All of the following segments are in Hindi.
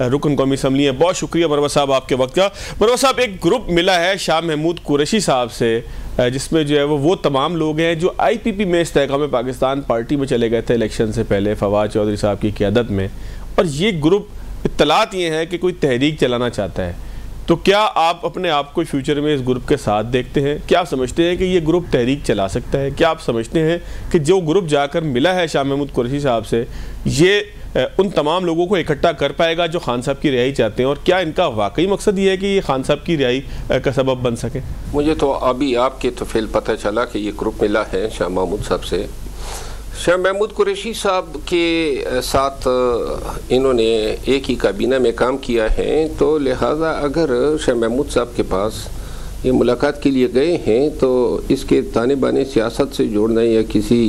रुकन कौमी असम्बली हैं। बहुत शुक्रिया मरवा साहब आपके वक्त का। मरवा साहब, एक ग्रुप मिला है शाह महमूद कुरैशी साहब से, जिसमें जो है वो तमाम लोग हैं जो IPP में इस्तेहकाम पाकिस्तान पार्टी में चले गए थे इलेक्शन से पहले फवाद चौधरी साहब की क़यादत में, और ये ग्रुप इत्तलात ये हैं कि कोई तहरीक चलाना चाहता है। तो क्या आप अपने आप को फ्यूचर में इस ग्रुप के साथ देखते हैं? क्या आप समझते हैं कि ये ग्रुप तहरीक चला सकता है? क्या आप समझते हैं कि जो ग्रुप जाकर मिला है शाह महमूद कुरैशी साहब से, ये उन तमाम लोगों को इकट्ठा कर पाएगा जो खान साहब की रिहाई चाहते हैं? और क्या इनका वाकई मकसद ये है कि ये खान साहब की रिहाई का सबब बन सके? मुझे तो अभी आपके तफसील पता चला कि ये ग्रुप मिला है शाह महमूद साहब से। शाह महमूद कुरैशी साहब के साथ इन्होंने एक ही काबीना में काम किया है, तो लिहाजा अगर शाह महमूद साहब के पास ये मुलाकात के लिए गए हैं तो इसके ताने बाने सियासत से जोड़ना या किसी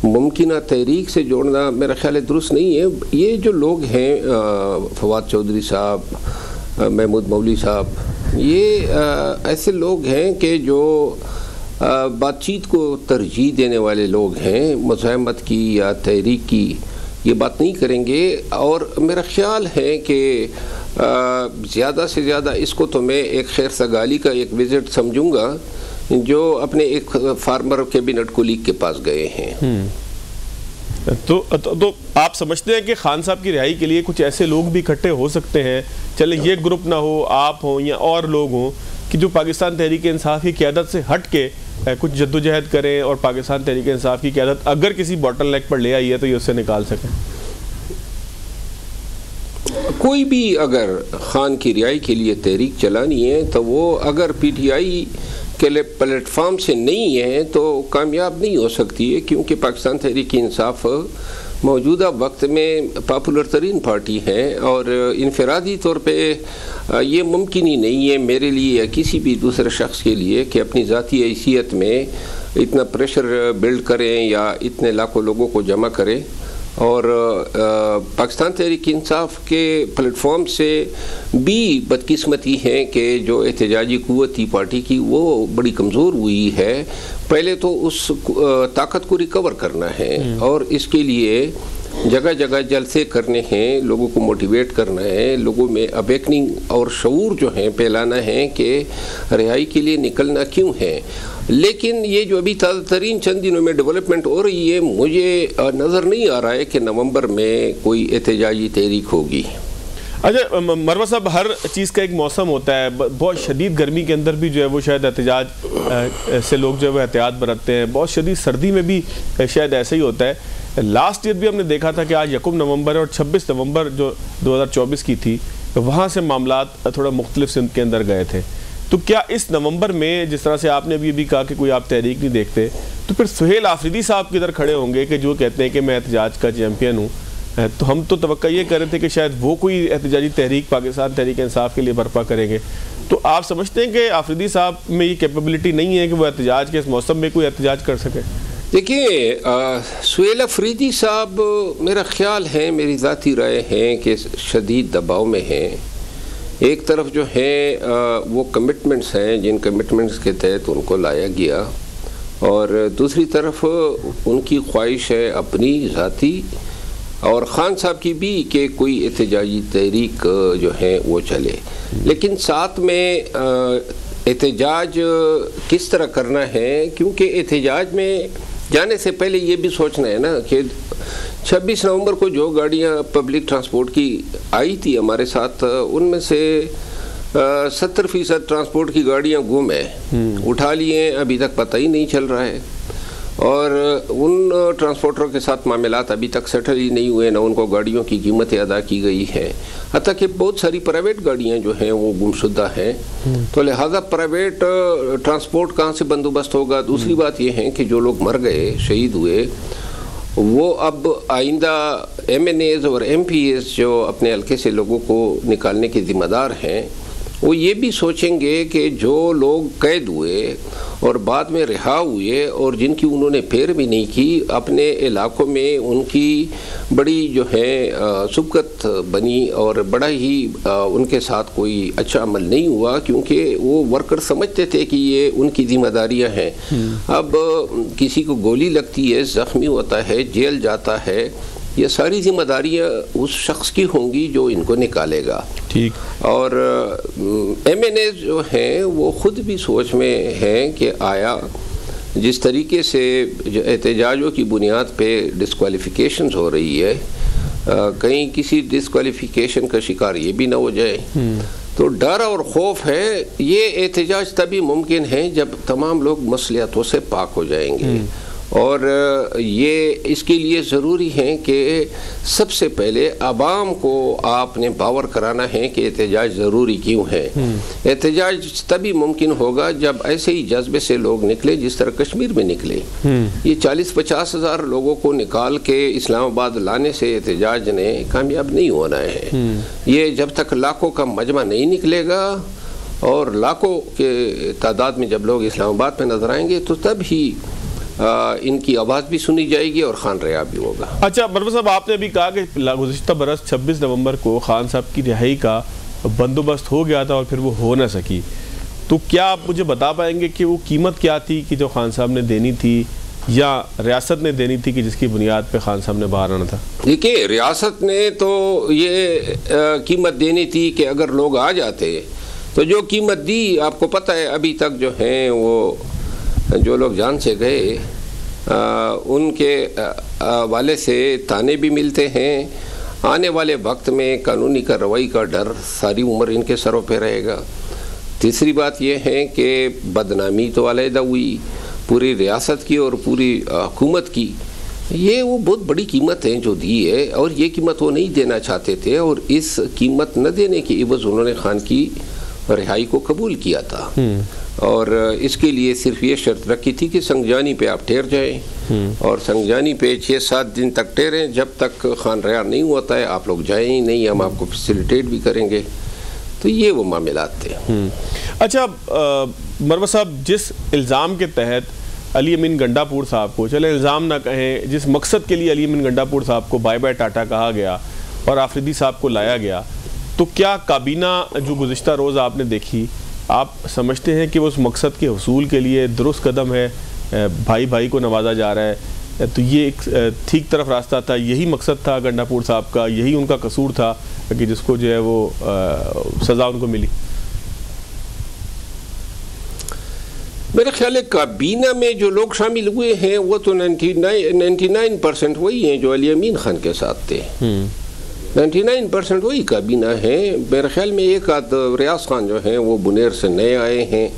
मुमकिन तहरीक से जोड़ना मेरा ख्याल है दुरुस्त नहीं है। ये जो लोग हैं फवाद चौधरी साहब, महमूद मौली साहब, ये ऐसे लोग हैं कि जो बातचीत को तरजीह देने वाले लोग हैं, मुज़ाहमत की या तहरीक की ये बात नहीं करेंगे। और मेरा ख्याल है कि ज़्यादा से ज़्यादा इसको तो मैं एक खैर सगाली का एक विज़िट समझूंगा जो अपने एक फार्मर कैबिनेट कोलीग के पास गए हैं। तो आप समझते हैं कि खान साहब की रिहाई के लिए कुछ ऐसे लोग भी इकट्ठे हो सकते हैं, चले ये ग्रुप ना हो, आप हों या और लोग हों, कि जो पाकिस्तान तहरीक इंसाफ की क़यादत से हट के कुछ जद्दोजहद करें और पाकिस्तान तहरीक इंसाफ की क़यादत अगर किसी बॉटल नेक पर ले आई है तो ये उससे निकाल सकें? कोई भी अगर खान की रिहाई के लिए तहरीक चलानी है तो वो अगर PTI के लिए प्लेटफॉर्म से नहीं है तो कामयाब नहीं हो सकती है, क्योंकि पाकिस्तान तहरीक इंसाफ मौजूदा वक्त में पॉपुलर तरीन पार्टी है और इनफरादी तौर पे ये मुमकिन ही नहीं है मेरे लिए या किसी भी दूसरे शख्स के लिए कि अपनी ज़ाती हैसियत में इतना प्रेशर बिल्ड करें या इतने लाखों लोगों को जमा करें। और पाकिस्तान तहरीक इंसाफ के प्लेटफॉर्म से भी बदकिस्मती है कि जो एहतजाजी क़ुव्वत थी पार्टी की वो बड़ी कमज़ोर हुई है। पहले तो उस ताकत को रिकवर करना है और इसके लिए जगह जगह जलसे करने हैं, लोगों को मोटिवेट करना है, लोगों में अवेकनिंग और शऊर जो है फैलाना है कि रिहाई के लिए निकलना क्यों है। लेकिन ये जो अभी ताज़ा तरीन चंद दिनों में डेवलपमेंट हो रही है, मुझे नज़र नहीं आ रहा है कि नवंबर में कोई एहतजाजी तहरीक होगी। अच्छा मरवा साहब, हर चीज़ का एक मौसम होता है। बहुत शदीद गर्मी के अंदर भी जो है वो शायद एहतजाज से लोग जो है वो एहतियात बरतते हैं। बहुत शदीद सर्दी में भी शायद ऐसा ही होता है। लास्ट ईयर भी हमने देखा था कि आज 1 नवंबर और 26 नवंबर जो 2024 की थी, वहाँ से मामलात थोड़ा मुख्तलिफ सिमत के अंदर गए थे। तो क्या इस नवंबर में, जिस तरह से आपने अभी कहा कि कोई आप तहरीक नहीं देखते, तो फिर सुहेल आफरीदी साहब किधर खड़े होंगे कि जो कहते हैं कि मैं एहतजाज का चैम्पियन हूँ? तो हम तो तवक्का ये कर रहे थे कि शायद वो कोई एहतजाजी तहरीक पाकिस्तान तहरीक इंसाफ के लिए बर्पा करेंगे। तो आप समझते हैं कि आफरीदी साहब में ये कैपेबिलिटी नहीं है कि वो एहतजाज के इस मौसम में कोई एहतजाज कर सके? देखिए, सुहेल आफरीदी साहब मेरा ख्याल है, मेरी ज़ाती राय है कि शदीद दबाव में हैं। एक तरफ जो है वो कमिटमेंट्स हैं जिन कमिटमेंट्स के तहत उनको लाया गया, और दूसरी तरफ उनकी ख्वाहिश है अपनी ज़ाती और ख़ान साहब की भी कि कोई एहतजाजी तहरीक जो है वो चले। लेकिन साथ में एहतजाज किस तरह करना है, क्योंकि एहतजाज में जाने से पहले ये भी सोचना है ना कि 26 नवंबर को जो गाड़ियाँ पब्लिक ट्रांसपोर्ट की आई थी हमारे साथ, उनमें से 70% ट्रांसपोर्ट की गाड़ियाँ गुम है, उठा लिए, अभी तक पता ही नहीं चल रहा है। और उन ट्रांसपोर्टरों के साथ मामलात अभी तक सेटल ही नहीं हुए, ना उनको गाड़ियों की कीमतें अदा की गई हैं। हत्ता कि बहुत सारी प्राइवेट गाड़ियां जो हैं वो गुमशुदा हैं। तो लिहाजा प्राइवेट ट्रांसपोर्ट कहाँ से बंदोबस्त होगा? दूसरी बात ये है कि जो लोग मर गए, शहीद हुए, वो अब आइंदा MNAs और MPs जो अपने हल्के से लोगों को निकालने के ज़िम्मेदार हैं, वो ये भी सोचेंगे कि जो लोग कैद हुए और बाद में रिहा हुए और जिनकी उन्होंने पैर भी नहीं की, अपने इलाकों में उनकी बड़ी जो है सुबकत बनी और बड़ा ही उनके साथ कोई अच्छा अमल नहीं हुआ, क्योंकि वो वर्कर समझते थे कि ये उनकी जिम्मेदारियां हैं। अब किसी को गोली लगती है, ज़ख्मी होता है, जेल जाता है, ये सारी जिम्मेदारियाँ उस शख्स की होंगी जो इनको निकालेगा। ठीक। और MNA जो हैं वो ख़ुद भी सोच में हैं कि आया जिस तरीके से जो एहतजाजों की बुनियाद पे डिस्क्वालिफिकेशंस हो रही है, कहीं किसी डिस्क्वालिफिकेशन का शिकार ये भी ना हो जाए, तो डर और खौफ है। ये एहतजाज तभी मुमकिन है जब तमाम लोग मसलियतों से पाक हो जाएंगे, और ये इसके लिए ज़रूरी है कि सबसे पहले आवाम को आपने बावर कराना है कि एहतजाज ज़रूरी क्यों है। एहतजाज तभी मुमकिन होगा जब ऐसे ही जज्बे से लोग निकले जिस तरह कश्मीर में निकले। ये 40-50 हज़ार लोगों को निकाल के इस्लामाबाद लाने से एहतजाज ने कामयाब नहीं होना है। ये जब तक लाखों का मजमा नहीं निकलेगा और लाखों के तादाद में जब लोग इस्लामाबाद में नजर आएंगे तो तब ही इनकी आवाज़ भी सुनी जाएगी और खान रिहा भी होगा। अच्छा मरवा साहब, आपने अभी कहा कि गुज़िश्ता बरस 26 नवंबर को खान साहब की रिहाई का बंदोबस्त हो गया था और फिर वो हो ना सकी, तो क्या आप मुझे बता पाएंगे कि वो कीमत क्या थी कि जो खान साहब ने देनी थी या रियासत ने देनी थी कि जिसकी बुनियाद पे खान साहब ने बाहर आना था? देखिए, रियासत ने तो ये कीमत देनी थी कि अगर लोग आ जाते, तो जो कीमत दी आपको पता है, अभी तक जो हैं वो जो लोग जान से गए उनके वाले से ताने भी मिलते हैं। आने वाले वक्त में कानूनी कार्रवाई का डर सारी उम्र इनके सरों पे रहेगा। तीसरी बात यह है कि बदनामी तो अलहदा हुई पूरी रियासत की और पूरी हुकूमत की। ये वो बहुत बड़ी कीमत है जो दी है, और ये कीमत वो नहीं देना चाहते थे, और इस कीमत न देने की इवज़ उन्होंने खान की रिहाई को कबूल किया था। और इसके लिए सिर्फ ये शर्त रखी थी कि संगजानी पे आप ठहर जाएं, और संगजानी पे 6-7 दिन तक ठहरें, जब तक खान रिहा नहीं होता है आप लोग जाएं ही नहीं, हम आपको फैसिलिटेट भी करेंगे। तो ये वो मामलात थे। अच्छा मरवा साहब, जिस इल्ज़ाम के तहत अली अमीन गंडापुर साहब को, चले इल्ज़ाम ना कहें, जिस मकसद के लिए अली अमीन गंडापुर साहब को बाय बाय टाटा कहा गया और आफरीदी साहब को लाया गया, तो क्या काबीना जो गुज़िश्ता रोज़ आपने देखी, आप समझते हैं कि वो उस मकसद के हसूल के लिए दुरुस्त कदम है? भाई भाई को नवाजा जा रहा है, तो ये एक ठीक तरफ रास्ता था, यही मकसद था गंडापुर साहब का, यही उनका कसूर था कि जिसको जो है वो सज़ा उनको मिली? मेरे ख्याल है काबीना में जो लोग शामिल हुए हैं वो तो 99% वही हैं जो अली अमीन खान के साथ थे। 99% वही काबीना है। मेरे ख्याल में एक आध रियाज खान जो हैं वो बुनेर से नए आए हैं,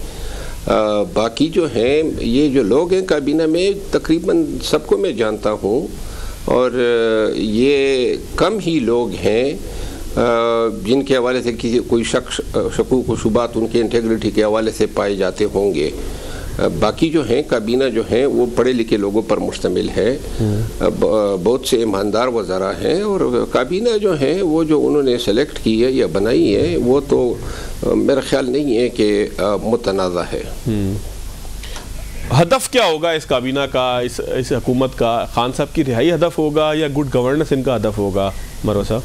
बाकी जो हैं ये जो लोग हैं काबीना में तकरीबन सबको मैं जानता हूँ, और ये कम ही लोग हैं जिनके हवाले से किसी कोई शकूक व शुबात उनके इंटेग्रिटी के हवाले से पाए जाते होंगे। बाकी जो हैं काबीना जो हैं वो पढ़े लिखे लोगों पर मुश्तमिल है, बहुत से ईमानदार वज़रा हैं, और काबीना जो है वो जो उन्होंने सेलेक्ट की है या बनाई है वो तो मेरा ख्याल नहीं है कि मुतनाज़ा है। हदफ क्या होगा इस काबीना का, इस हुकूमत का? खान साहब की रिहाई हदफ होगा या गुड गवर्नेंस इनका हदफ होगा मरवा साहब?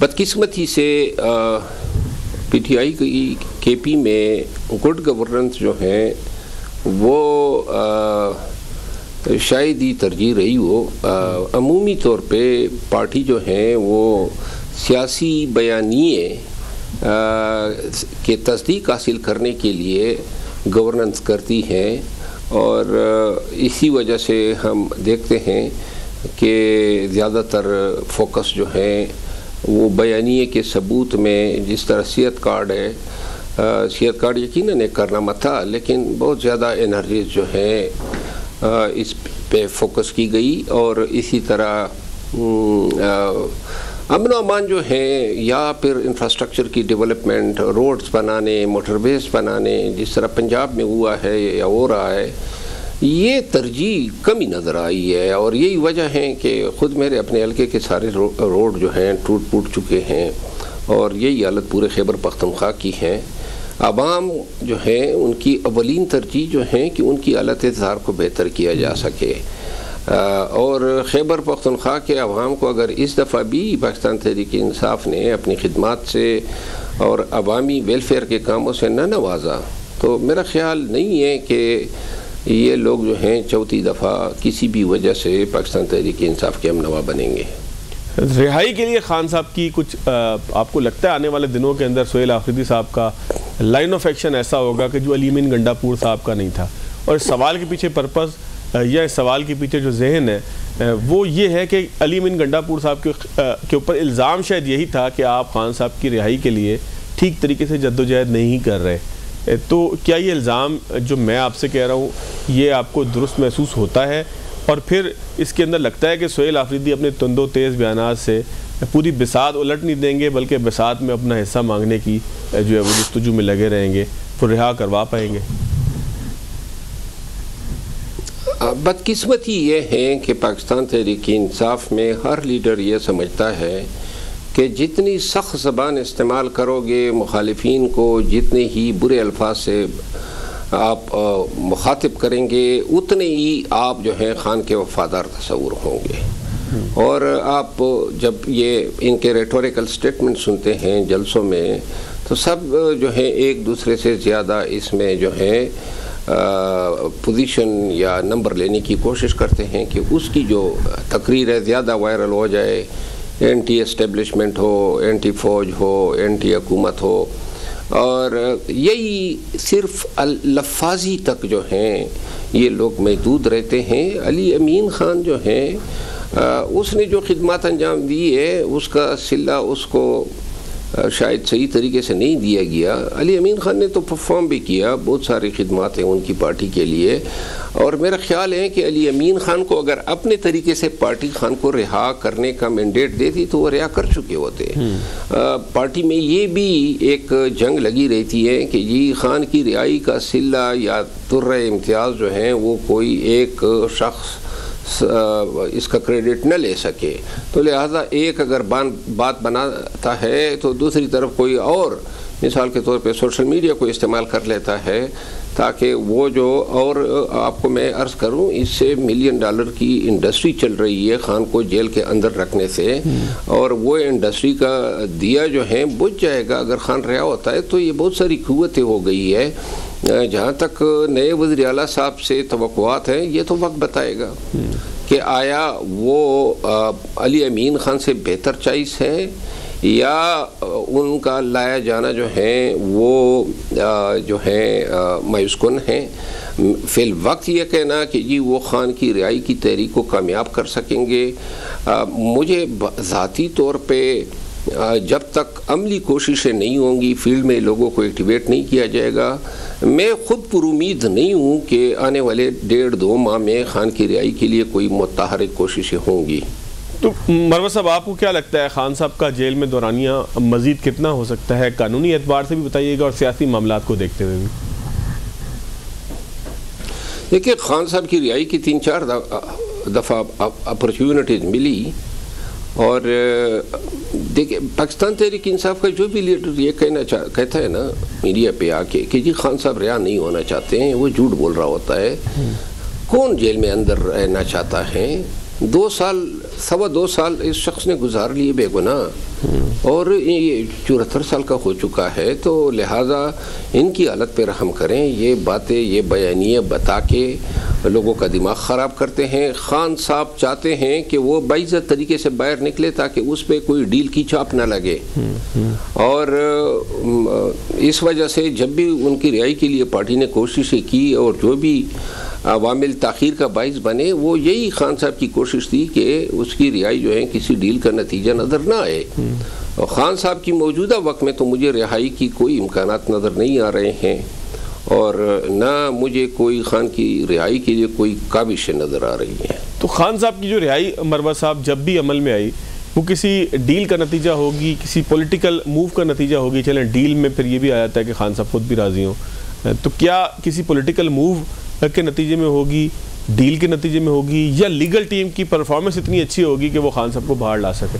बदकिस्मती से PTI की KP में गुड गवर्नेंस जो है वो शायद ही तरजीह रही हो। अमूमी तौर पे पार्टी जो है वो सियासी बयानिए के तस्दीक हासिल करने के लिए गवर्नेंस करती है, और इसी वजह से हम देखते हैं कि ज़्यादातर फोकस जो है वो बयानिए के सबूत में, जिस तरह सेहत कार्ड है, सेहत कार्ड यकीनन एक कारनामा था, लेकिन बहुत ज़्यादा एनर्जीज जो है इस पे फोकस की गई, और इसी तरह अमन अमान जो है या फिर इंफ्रास्ट्रक्चर की डेवलपमेंट, रोड्स बनाने, मोटरवेज बनाने, जिस तरह पंजाब में हुआ है या हो रहा है, ये तरजीह कमी नज़र आई है। और यही वजह है कि ख़ुद मेरे अपने हल्के के सारे रोड जो हैं टूट फूट चुके हैं, और यही हालत पूरे खैबर पख्तूनख्वा की है। आवाम जो है उनकी अवलीन तरजीह जो है कि उनकी हालत इज़हार को बेहतर किया जा सके, और खैबर पख्तूनख्वा के अवाम को अगर इस दफ़ा भी पाकिस्तान तहरीक इंसाफ ने अपनी खिदमात से और अवामी वेलफेयर के कामों से न नवाजा, तो मेरा ख्याल नहीं है कि ये लोग जो हैं चौथी दफ़ा किसी भी वजह से पाकिस्तान तहरीक इंसाफ के हमनवा बनेंगे। रिहाई के लिए खान साहब की कुछ आपको लगता है आने वाले दिनों के अंदर सोहेल आफरीदी साहब का लाइन ऑफ एक्शन ऐसा होगा कि जो अली अमीन गंडापुर साहब का नहीं था? और इस सवाल के पीछे पर्पस या इस सवाल के पीछे जो जहन है वो ये है कि अली अमीन गंडापुर साहब के ऊपर इल्ज़ाम शायद यही था कि आप खान साहब की रिहाई के लिए ठीक तरीके से जद्दोजहद नहीं कर रहे। तो क्या ये इल्ज़ाम जो मैं आपसे कह रहा हूँ ये आपको दुरुस्त महसूस होता है? और फिर इसके अंदर लगता है कि सोहेल आफरीदी अपने तुंदो तेज़ बयानात से पूरी बिसात उलट नहीं देंगे, बल्कि बिसात में अपना हिस्सा मांगने की जो है वो जस्तजू में लगे रहेंगे, तो रिहा करवा पाएंगे? बदकिस्मती ये है कि पाकिस्तान तहरीक इंसाफ में हर लीडर ये समझता है कि जितनी सख्त ज़बान इस्तेमाल करोगे मुखालिफिन को, जितने ही बुरे अल्फाज से आप मुखातिब करेंगे, उतने ही आप जो हैं खान के वफादार तस्वुर होंगे। और आप जब ये इनके रेटोरिकल स्टेटमेंट सुनते हैं जलसों में, तो सब जो है एक दूसरे से ज़्यादा इसमें जो है पोजीशन या नंबर लेने की कोशिश करते हैं कि उसकी जो तकरीर है ज़्यादा वायरल हो जाए, एंटी एस्टेब्लिशमेंट हो, एंटी फ़ौज हो, एंटी हुकूमत हो। और यही सिर्फ लफाजी तक जो हैं ये लोग महदूद रहते हैं। अली अमीन ख़ान जो हैं उसने जो खिदमत अंजाम दी है उसका सिला उसको शायद सही तरीके से नहीं दिया गया। अली अमीन ख़ान ने तो परफॉर्म भी किया, बहुत सारी खिदमत हैं उनकी पार्टी के लिए। और मेरा ख्याल है कि अली अमीन ख़ान को अगर अपने तरीके से पार्टी खान को रिहा करने का मैंडेट देती तो वो रिहा कर चुके होते। पार्टी में ये भी एक जंग लगी रहती है कि जी खान की रिहाई का सिला या तुर्रे इम्तियाज़ जो हैं वो कोई एक शख्स इसका क्रेडिट न ले सके, तो लिहाजा एक अगर बात बनाता है तो दूसरी तरफ कोई और मिसाल के तौर पे सोशल मीडिया को इस्तेमाल कर लेता है ताकि वो जो, और आपको मैं अर्ज़ करूं इससे $1 मिलियन की इंडस्ट्री चल रही है खान को जेल के अंदर रखने से, और वो इंडस्ट्री का दिया जो है बुझ जाएगा अगर खान रिहा होता है। तो ये बहुत सारी क़ुव्वतें हो गई है। जहाँ तक नए वज़ीर आला साहब से तवक्कुआत हैं ये तो वक्त बताएगा कि आया वो अली अमीन ख़ान से बेहतर चॉइस है या उनका लाया जाना जो है वो जो है मायूसकुन है। फिल वक्त ये कहना कि जी वो खान की रिहाई की तहरीक को कामयाब कर सकेंगे, मुझे ज़ाती तौर पे जब तक अमली कोशिशें नहीं होंगी, फील्ड में लोगों को एक्टिवेट नहीं किया जाएगा, मैं ख़ुद पुरुमीद नहीं हूँ कि आने वाले 1.5-2 माह में खान की रिहाई के लिए कोई मुतहरिक कोशिशें होंगी। तो मरवत साहब आपको क्या लगता है खान साहब का जेल में दौरानिया मज़ीद कितना हो सकता है? कानूनी एतबार से भी बताइएगा और सियासी मामलात को देखते हुए भी। देखिए खान साहब की रिहाई की 3-4 दफ़ा अपॉर्चुनिटीज़ मिली, और देखिए पाकिस्तान तहरीक इंसाफ का जो भी लीडर ये कहता है ना मीडिया पे आके कि जी खान साहब रिहा नहीं होना चाहते हैं, वो झूठ बोल रहा होता है। कौन जेल में अंदर रहना चाहता है? 2 साल 2.25 साल इस शख्स ने गुजार लिए बेगुनाह, और ये 74 साल का हो चुका है। तो लिहाजा इनकी हालत पे रहम करें। ये बातें ये बयानिए बता के लोगों का दिमाग ख़राब करते हैं। खान साहब चाहते हैं कि वो बाइज़्ज़त तरीके से बाहर निकले ताकि उस पर कोई डील की चाप ना लगे, और इस वजह से जब भी उनकी रिहाई के लिए पार्टी ने कोशिशें की और जो भी अवामिल ताख़ीर का बाइस बने, वो यही खान साहब की कोशिश थी कि उसकी रिहाई जो है किसी डील का नतीजा नज़र ना आए। और ख़ान साहब की मौजूदा वक्त में तो मुझे रिहाई की कोई इम्कानात नज़र नहीं आ रहे हैं, और ना मुझे कोई खान की रिहाई के लिए कोई काबिशें नज़र आ रही हैं। तो खान साहब की जो रिहाई मरवत साहब जब भी अमल में आई वो किसी डील का नतीजा होगी, किसी पॉलिटिकल मूव का नतीजा होगी। चलें डील में फिर ये भी आ जाता है कि खान साहब खुद भी राज़ी हों, तो क्या किसी पॉलिटिकल मूव के नतीजे में होगी, डील के नतीजे में होगी, या लीगल टीम की परफॉर्मेंस इतनी अच्छी होगी कि वो खान साहब को बाहर ला सके?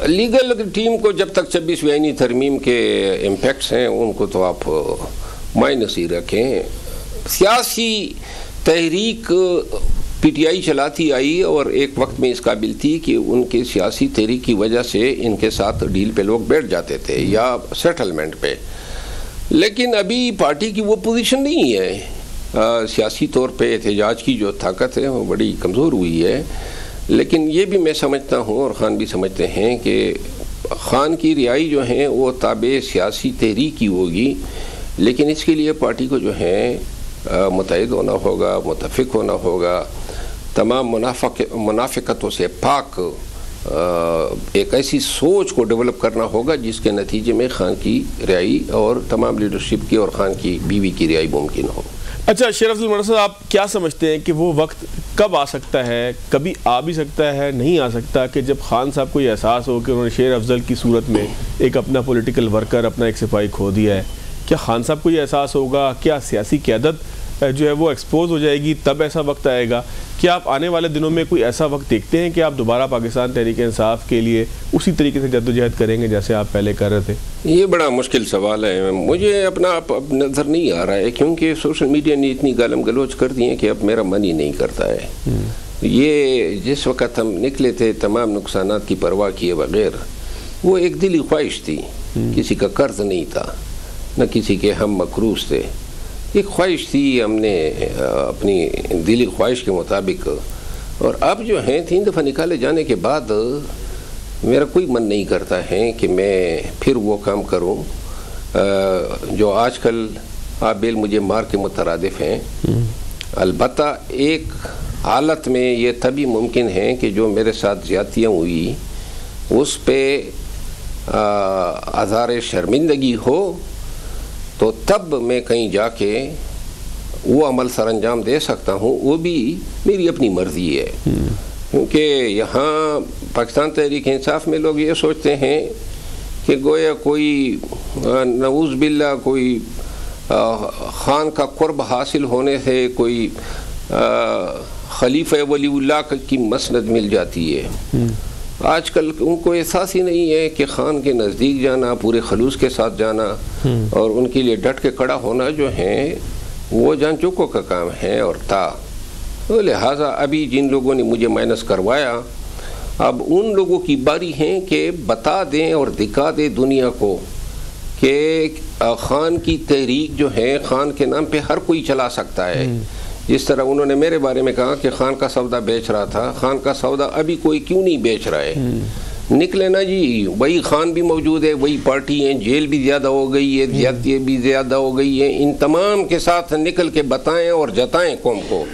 लीगल टीम को जब तक 26वीं आईनी तरमीम के इम्पैक्ट्स हैं उनको तो आप माइनस ही रखें। सियासी तहरीक PTI चलाती आई और एक वक्त में इस काबिल थी कि उनके सियासी तहरीक की वजह से इनके साथ डील पे लोग बैठ जाते थे या सेटलमेंट पे। लेकिन अभी पार्टी की वो पोजीशन नहीं है। सियासी तौर पे एहतजाज की जो ताकत है वो बड़ी कमज़ोर हुई है। लेकिन ये भी मैं समझता हूँ और ख़ान भी समझते हैं कि ख़ान की रिहाई जो है वो ताबे सियासी तहरीक की होगी, लेकिन इसके लिए पार्टी को जो है मुत्तहिद होना होगा, मुत्तफ़िक़ होना होगा, तमाम मुनाफ़िक़तों से पाक एक ऐसी सोच को डेवलप करना होगा जिसके नतीजे में ख़ान की रिहाई और तमाम लीडरशिप की और ख़ान की बीवी की रिहाई मुमकिन हो। अच्छा, शेर अफजल मर्वत साहब, आप क्या समझते हैं कि वो वक्त कब आ सकता है, कभी आ भी सकता है, नहीं आ सकता, कि जब ख़ान साहब को ये एहसास हो कि उन्होंने शेर अफजल की सूरत में एक अपना पॉलिटिकल वर्कर, अपना एक सिपाही खो दिया है? क्या ख़ान साहब को ये एहसास होगा? क्या सियासी क़यादत जो है वो एक्सपोज हो जाएगी, तब ऐसा वक्त आएगा? क्या आप आने वाले दिनों में कोई ऐसा वक्त देखते हैं कि आप दोबारा पाकिस्तान तहरीक इंसाफ के लिए उसी तरीके से जद्दोजहद करेंगे जैसे आप पहले कर रहे थे? ये बड़ा मुश्किल सवाल है, मुझे अपना आप नज़र नहीं आ रहा है, क्योंकि सोशल मीडिया ने इतनी गालम गलोच कर दी है कि अब मेरा मन ही नहीं करता है। ये जिस वक़्त हम निकले थे तमाम नुकसानात की परवाह किए बगैर, वो एक दिली ख्वाहिश थी, किसी का कर्ज नहीं था, न किसी के हम मकरूज थे, एक ख्वाहिश थी, हमने अपनी दिली ख्वाहिश के मुताबिक। और अब जो है 3 दफ़ा निकाले जाने के बाद मेरा कोई मन नहीं करता है कि मैं फिर वो काम करूं जो आजकल आबेल मुझे मार के मुतरादिफ हैं। अलबत्ता एक हालत में ये तभी मुमकिन है कि जो मेरे साथ ज़्यादतियाँ हुई उस पे आज़ार शर्मिंदगी हो, तो तब मैं कहीं जाके वो अमल सर अंजाम दे सकता हूँ, वो भी मेरी अपनी मर्ज़ी है। क्योंकि यहाँ पाकिस्तान तहरीक इंसाफ में लोग ये सोचते हैं कि गोया कोई नऊज़ बिल्ला कोई ख़ान का कुर्ब हासिल होने से कोई खलीफा वलीउल्लाह की मसनद मिल जाती है। आजकल उनको एहसास ही नहीं है कि ख़ान के नज़दीक जाना, पूरे खलूस के साथ जाना और उनके लिए डट के खड़ा होना जो है वो जान चुकों का काम है और था। तो लिहाजा अभी जिन लोगों ने मुझे माइनस करवाया, अब उन लोगों की बारी है कि बता दें और दिखा दें दुनिया को कि ख़ान की तहरीक जो है ख़ान के नाम पे हर कोई चला सकता है। जिस तरह उन्होंने मेरे बारे में कहा कि ख़ान का सौदा बेच रहा था, ख़ान का सौदा अभी कोई क्यों नहीं बेच रहा है? निकले ना जी, वही ख़ान भी मौजूद है, वही पार्टी है, जेल भी ज़्यादा हो गई है, ज़्यादती भी ज़्यादा हो गई है, इन तमाम के साथ निकल के बताएं और जताएं कौम को।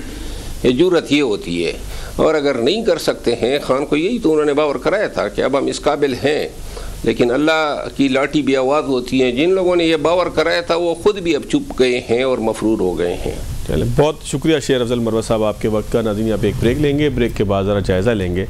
ये जुर्रत ये होती है। और अगर नहीं कर सकते हैं, ख़ान को यही तो उन्होंने बावर कराया था कि अब हम इस काबिल हैं, लेकिन अल्लाह की लाठी भी आवाज़ होती है। जिन लोगों ने यह बावर कराया था वो ख़ुद भी अब चुप गए हैं और मफरूर हो गए हैं। चलें, बहुत शुक्रिया शेर अफजल मर्वत साहब आपके वक्त का। नाज़रीन, आप एक ब्रेक लेंगे, ब्रेक के बाद ज़रा जायज़ा लेंगे।